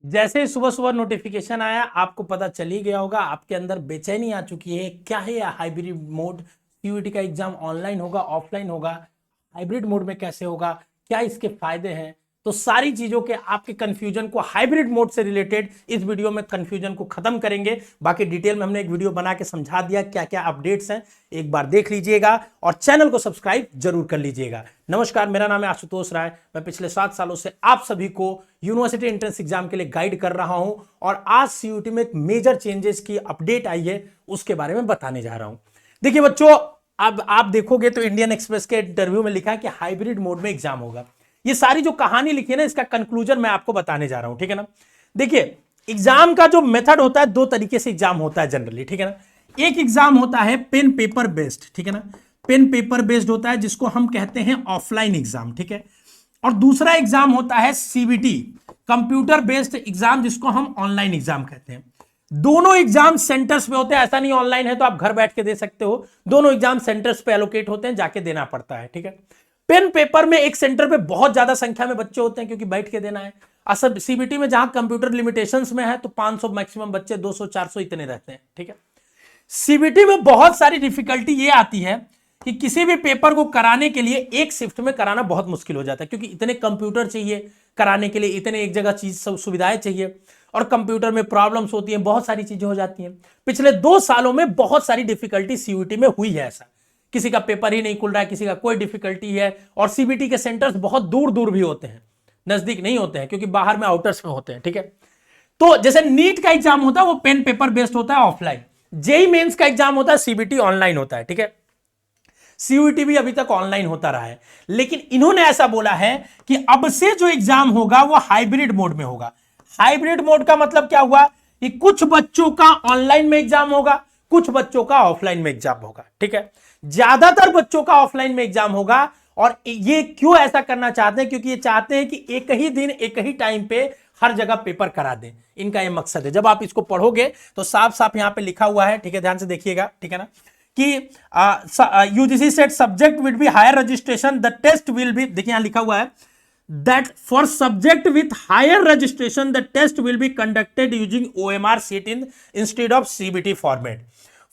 जैसे ही सुबह सुबह नोटिफिकेशन आया आपको पता चल ही गया होगा, आपके अंदर बेचैनी आ चुकी है। क्या है यह हाइब्रिड मोड? सीयूईटी का एग्जाम ऑनलाइन होगा ऑफलाइन होगा, हाइब्रिड मोड में कैसे होगा, क्या इसके फायदे हैं? तो सारी चीजों के आपके कंफ्यूजन को हाइब्रिड मोड से रिलेटेड इस वीडियो में कंफ्यूजन को खत्म करेंगे। बाकी डिटेल में हमने एक वीडियो बना के समझा दिया क्या क्या अपडेट्स हैं, एक बार देख लीजिएगा और चैनल को सब्सक्राइब जरूर कर लीजिएगा। नमस्कार, मेरा नाम है आशुतोष राय। मैं पिछले 7 सालों से आप सभी को यूनिवर्सिटी एंट्रेंस एग्जाम के लिए गाइड कर रहा हूं और आज सीयूटी में एक मेजर चेंजेस की अपडेट आई है, उसके बारे में बताने जा रहा हूं। देखिए बच्चों, अब आप देखोगे तो इंडियन एक्सप्रेस के इंटरव्यू में लिखा है कि हाइब्रिड मोड में एग्जाम होगा। ये सारी जो कहानी लिखी है ना, इसका कंक्लूजन मैं आपको बताने जा रहा हूं, ठीक है ना। देखिए, एग्जाम का जो मेथड होता है, 2 तरीके से एग्जाम होता है जनरली, ठीक है ना। एक एग्जाम होता है पेन पेपर बेस्ड, ठीक है ना, पेन पेपर बेस्ड होता है जिसको हम कहते हैं ऑफलाइन एग्जाम, ठीक है। और दूसरा एग्जाम होता है सीबीटी, कंप्यूटर बेस्ड एग्जाम, जिसको हम ऑनलाइन एग्जाम कहते हैं। दोनों एग्जाम सेंटर्स पे होते हैं, ऐसा नहीं ऑनलाइन है तो आप घर बैठ के दे सकते हो। दोनों एग्जाम सेंटर्स पे एलोकेट होते हैं, जाके देना पड़ता है, ठीक है। पेन पेपर में एक सेंटर पे बहुत ज्यादा संख्या में बच्चे होते हैं क्योंकि बैठ के देना है। असल सीबीटी में जहां कंप्यूटर लिमिटेशंस में है तो 500 मैक्सिमम बच्चे, 200 400 इतने रहते हैं, ठीक है। सीबीटी में बहुत सारी डिफिकल्टी ये आती है कि किसी भी पेपर को कराने के लिए एक शिफ्ट में कराना बहुत मुश्किल हो जाता है, क्योंकि इतने कंप्यूटर चाहिए कराने के लिए, इतने एक जगह चीज सुविधाएं चाहिए और कंप्यूटर में प्रॉब्लम्स होती हैं, बहुत सारी चीजें हो जाती हैं। पिछले 2 सालों में बहुत सारी डिफिकल्टी सीयूटी में हुई है। ऐसा किसी का पेपर ही नहीं खुल रहा है, किसी का कोई डिफिकल्टी है। और सीबीटी के सेंटर्स बहुत दूर दूर भी होते हैं, नजदीक नहीं होते हैं, क्योंकि बाहर में आउटर्स में होते हैं, ठीक है। तो जैसे नीट का एग्जाम होता है वो पेन पेपर बेस्ड होता है ऑफलाइन, जेई मेंस का एग्जाम होता है सीबीटी ऑनलाइन होता है, ठीक है। सीयूटी भी अभी तक ऑनलाइन होता रहा है, लेकिन इन्होंने ऐसा बोला है कि अब से जो एग्जाम होगा वो हाइब्रिड मोड में होगा। हाइब्रिड मोड का मतलब क्या हुआ कि कुछ बच्चों का ऑनलाइन में एग्जाम होगा, कुछ बच्चों का ऑफलाइन में एग्जाम होगा, ठीक है। ज्यादातर बच्चों का ऑफलाइन में एग्जाम होगा। और ये क्यों ऐसा करना चाहते हैं? क्योंकि ये चाहते हैं कि एक ही दिन एक ही टाइम पे हर जगह पेपर करा दें। इनका ये मकसद है। जब आप इसको पढ़ोगे तो साफ साफ यहां पे लिखा हुआ है, ठीक है, ध्यान से देखिएगा, ठीक है ना, कि UGC set subject will be higher registration, the test will be, देखिए यहां लिखा हुआ है that for subject with higher registration the test will be conducted using OMR sheet instead of CBT format.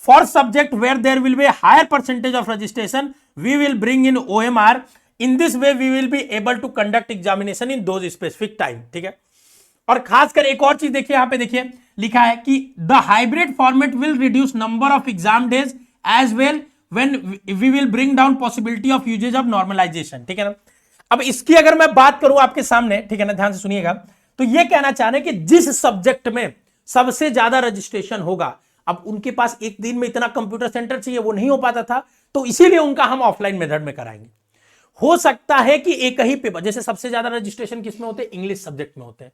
For subject where there will be a higher percentage of registration we will bring in OMR. In this way we will be able to conduct examination in those specific time, ठीक है। और खासकर एक और चीज देखिए, यहां पे देखिए लिखा है कि the hybrid format will reduce number of exam days as well when we will bring down possibility of usages of normalization, ठीक है ना। अब इसकी अगर मैं बात करूं आपके सामने, ठीक है ना, ध्यान से सुनिएगा, तो ये कहना चाह रहे हैं कि जिस सब्जेक्ट में सबसे ज्यादा रजिस्ट्रेशन होगा, अब उनके पास एक दिन में इतना कंप्यूटर सेंटर चाहिए, वो नहीं हो पाता था, तो इसीलिए उनका हम ऑफलाइन मेथड में कराएंगे। हो सकता है कि एक ही पेपर, जैसे सबसे ज्यादा रजिस्ट्रेशन किसमें होते हैं? इंग्लिश सब्जेक्ट में होते हैं,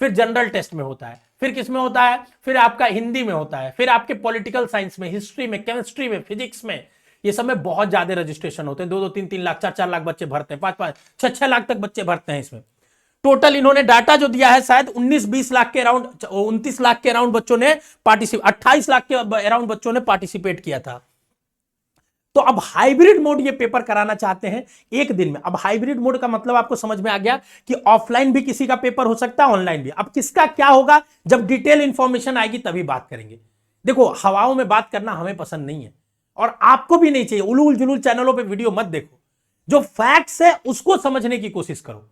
फिर जनरल टेस्ट में होता है, फिर किस में होता है? फिर आपका हिंदी में होता है, फिर आपके पॉलिटिकल साइंस में, हिस्ट्री में, केमिस्ट्री में, फिजिक्स में, ये सब में बहुत ज्यादा रजिस्ट्रेशन होते हैं। 2-2, 3-3 लाख, 4-4 लाख बच्चे भरते हैं, 5-5, 6-6 लाख तक बच्चे भरते हैं इसमें। टोटल इन्होंने डाटा जो दिया है शायद 19-20 लाख के अराउंड, 29 लाख के अराउंड बच्चों ने पार्टिसिपेट, 28 लाख के अराउंड बच्चों ने पार्टिसिपेट किया था। तो अब हाइब्रिड मोड ये पेपर कराना चाहते हैं एक दिन में। अब हाइब्रिड मोड का मतलब आपको समझ में आ गया कि ऑफलाइन भी किसी का पेपर हो सकता है, ऑनलाइन भी। अब किसका क्या होगा, जब डिटेल इंफॉर्मेशन आएगी तभी बात करेंगे। देखो, हवाओं में बात करना हमें पसंद नहीं है और आपको भी नहीं चाहिए। उलूल जुलूल चैनलों पे वीडियो मत देखो, जो फैक्ट्स है उसको समझने की कोशिश करो।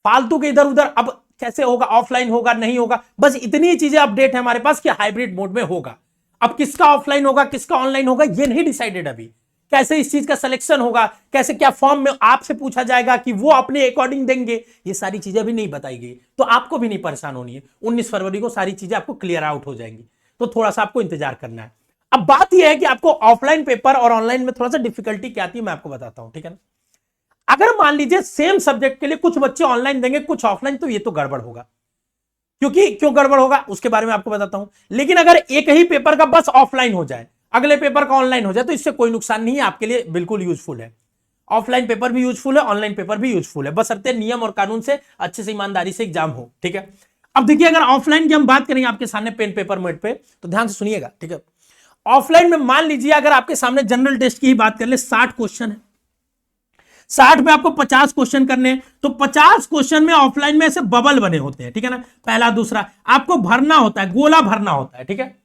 फालतू के इधर उधर अब कैसे होगा, ऑफलाइन होगा नहीं होगा, बस इतनी चीजें अपडेट है हमारे पास कि हाइब्रिड मोड में होगा। अब किसका ऑफलाइन होगा किसका ऑनलाइन होगा ये नहीं डिसाइडेड अभी। कैसे इस चीज का सिलेक्शन होगा, कैसे क्या फॉर्म में आपसे पूछा जाएगा कि वो अपने अकॉर्डिंग देंगे, ये सारी चीजें भी नहीं बताई गई। तो आपको भी नहीं परेशान होनी है। 19 फरवरी को सारी चीजें आपको क्लियर आउट हो जाएंगी, तो थोड़ा सा आपको इंतजार करना है। अब बात यह है कि आपको ऑफलाइन पेपर और ऑनलाइन में थोड़ा सा डिफिकल्टी क्या आती है मैं आपको बताता हूं, ठीक है ना। अगर मान लीजिए सेम सब्जेक्ट के लिए कुछ बच्चे ऑनलाइन देंगे कुछ ऑफलाइन, तो ये तो गड़बड़ होगा। क्यों गड़बड़ होगा उसके बारे में आपको बताता हूं। लेकिन अगर एक ही पेपर का बस ऑफलाइन हो जाए, अगले पेपर का ऑनलाइन हो जाए, तो इससे कोई नुकसान नहीं है, आपके लिए बिल्कुल यूजफुल है। ऑफलाइन पेपर भी यूजफुल है, ऑनलाइन पेपर भी यूजफुल है, बशर्ते नियम और कानून से अच्छे से ईमानदारी से एग्जाम हो, ठीक है। अब देखिए, अगर ऑफलाइन की हम बात करेंगे आपके सामने पेन पेपर मोड पे, तो ध्यान से सुनिएगा, ठीक है। ऑफलाइन में मान लीजिए अगर आपके सामने जनरल टेस्ट की ही बात कर ले, 60 क्वेश्चन है। 60 में आपको 50 क्वेश्चन करने हैं, तो 50 क्वेश्चन में ऑफलाइन में ऐसे बबल बने होते हैं, ठीक है ना, पहला दूसरा आपको भरना होता है, गोला भरना होता है, ठीक है।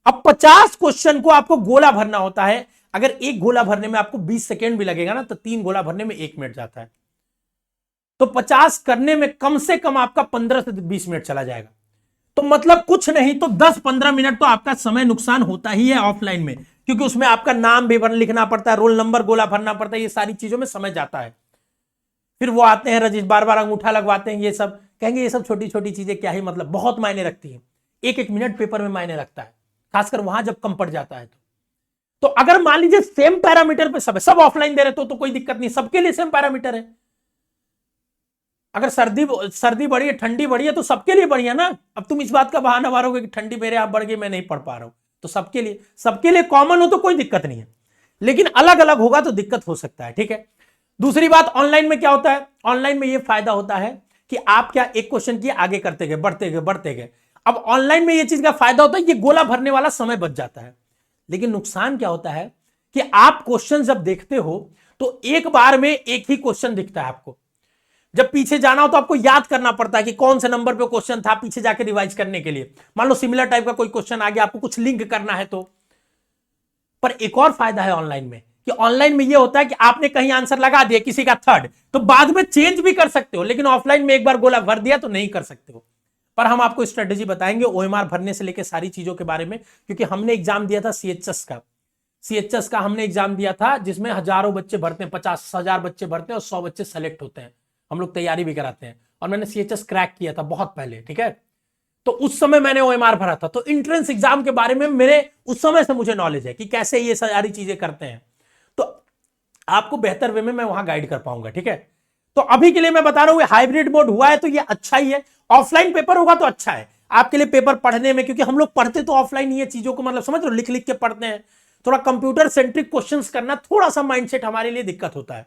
अब 50 क्वेश्चन को आपको गोला भरना होता है, अगर एक गोला भरने में आपको 20 सेकेंड भी लगेगा ना, तो 3 गोला भरने में 1 मिनट जाता है, तो 50 करने में कम से कम आपका 15 से 20 मिनट चला जाएगा। तो मतलब कुछ नहीं तो 10-15 मिनट तो आपका समय नुकसान होता ही है ऑफलाइन में, क्योंकि उसमें आपका नाम भी लिखना पड़ता है, रोल नंबर गोला भरना पड़ता है, ये सारी चीजों में समय जाता है। फिर वो आते हैं रजिस्टर, बार बार अंगूठा लगवाते हैं, ये सब कहेंगे ये सब छोटी छोटी चीजें क्या ही मतलब, बहुत मायने रखती है, एक एक मिनट पेपर में मायने रखता है, खासकर वहां जब कम पड़ जाता है। तो अगर मान लीजिए सेम पैरामीटर पे सब है, सब ऑफलाइन दे रहे तो कोई दिक्कत नहीं, सबके लिए सेम पैरामीटर है। अगर सर्दी बढ़ी है, ठंडी बढ़ी है, तो सबके लिए बढ़िया ना। अब तुम इस बात का बहाना मारोगे कि ठंडी मेरे आप बढ़ गई, मैं नहीं पढ़ पा रहा हूं, तो सबके लिए कॉमन हो तो कोई दिक्कत नहीं है, लेकिन अलग अलग होगा तो दिक्कत हो सकता है, ठीक है। दूसरी बात, ऑनलाइन में क्या होता है, ऑनलाइन में यह फायदा होता है कि आप क्या एक क्वेश्चन की आगे करते गए, बढ़ते गए। अब ऑनलाइन में यह चीज का फायदा होता है, ये गोला भरने वाला समय बच जाता है। लेकिन नुकसान क्या होता है कि आप क्वेश्चन जब देखते हो तो एक बार में एक ही क्वेश्चन दिखता है आपको, जब पीछे जाना हो तो आपको याद करना पड़ता है कि कौन से नंबर पे क्वेश्चन था, पीछे जाके रिवाइज करने के लिए। मान लो सिमिलर टाइप का कोई क्वेश्चन आ गया, आपको कुछ लिंक करना है तो। पर एक और फायदा है ऑनलाइन में कि ऑनलाइन में यह होता है कि आपने कहीं आंसर लगा दिया किसी का थर्ड, तो बाद में चेंज भी कर सकते हो, लेकिन ऑफलाइन में एक बार गोला भर दिया तो नहीं कर सकते हो। पर हम आपको स्ट्रेटेजी बताएंगे ओएमआर भरने से लेकर सारी चीजों के बारे में, क्योंकि हमने एग्जाम दिया था सीएचएस का हमने एग्जाम दिया था, जिसमें हजारों बच्चे भरते हैं, 50,000 बच्चे भरते हैं और 100 बच्चे सेलेक्ट होते हैं, हम लोग तैयारी भी कराते हैं। और मैंने सीएचएस क्रैक किया था बहुत पहले, ठीक है। तो उस समय मैंने ओएमआर भरा था, तो एंट्रेंस एग्जाम के बारे में मेरे उस समय से मुझे नॉलेज है कि कैसे ये सारी चीजें करते हैं, तो आपको बेहतर वे में मैं वहां गाइड कर पाऊंगा, ठीक है। तो अभी के लिए मैं बता रहा हूं हाइब्रिड मोड हुआ है तो ये अच्छा ही है, ऑफलाइन पेपर होगा तो अच्छा है आपके लिए पेपर पढ़ने में, क्योंकि हम लोग पढ़ते तो ऑफलाइन ही है चीजों को, मतलब समझ रहे हो, लिख लिख के पढ़ते हैं। थोड़ा कंप्यूटर सेंट्रिक क्वेश्चंस करना थोड़ा सा माइंडसेट हमारे लिए दिक्कत होता है,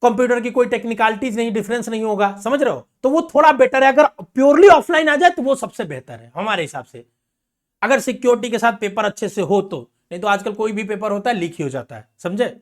कंप्यूटर की कोई टेक्निकलिटीज नहीं, डिफरेंस नहीं होगा, समझ रहे हो, तो वो थोड़ा बेटर है। अगर प्योरली ऑफलाइन आ जाए तो वो सबसे बेहतर है हमारे हिसाब से, अगर सिक्योरिटी के साथ पेपर अच्छे से हो तो। नहीं तो आजकल कोई भी पेपर होता है लीक ही हो जाता है, समझे।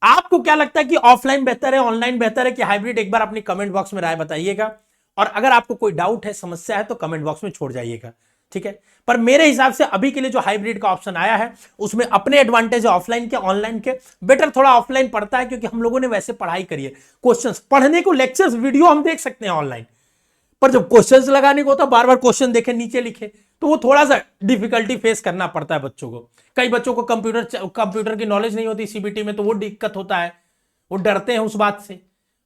आपको क्या लगता है कि ऑफलाइन बेहतर है, ऑनलाइन बेहतर है कि हाइब्रिड, एक बार अपनी कमेंट बॉक्स में राय बताइएगा। और अगर आपको कोई डाउट है, समस्या है, तो कमेंट बॉक्स में छोड़ जाइएगा, ठीक है। पर मेरे हिसाब से अभी के लिए जो हाइब्रिड का ऑप्शन आया है उसमें अपने एडवांटेज है ऑफलाइन के, ऑनलाइन के। बेटर थोड़ा ऑफलाइन पढ़ता है, क्योंकि हम लोगों ने वैसे पढ़ाई करी है, क्वेश्चंस पढ़ने को लेक्चर्स वीडियो हम देख सकते हैं ऑनलाइन, पर जब क्वेश्चंस लगाने को होता, बार बार क्वेश्चन देखे, नीचे लिखे, तो वो थोड़ा सा डिफिकल्टी फेस करना पड़ता है बच्चों को। कई बच्चों को कंप्यूटर की नॉलेज नहीं होती सीबीटी में, तो वो दिक्कत होता है, वो डरते हैं उस बात से।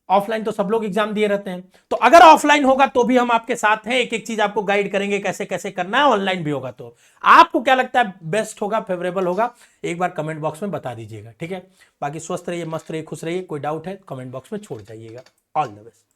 ऑफलाइन तो सब लोग एग्जाम दिए रहते हैं, तो अगर ऑफलाइन होगा तो भी हम आपके साथ हैं, एक एक चीज आपको गाइड करेंगे कैसे कैसे करना है। ऑनलाइन भी होगा तो आपको क्या लगता है बेस्ट होगा, फेवरेबल होगा, एक बार कमेंट बॉक्स में बता दीजिएगा, ठीक है। बाकी स्वस्थ रहिए, मस्त रहिए, खुश रहिए। कोई डाउट है कमेंट बॉक्स में छोड़ जाइएगा। All the best.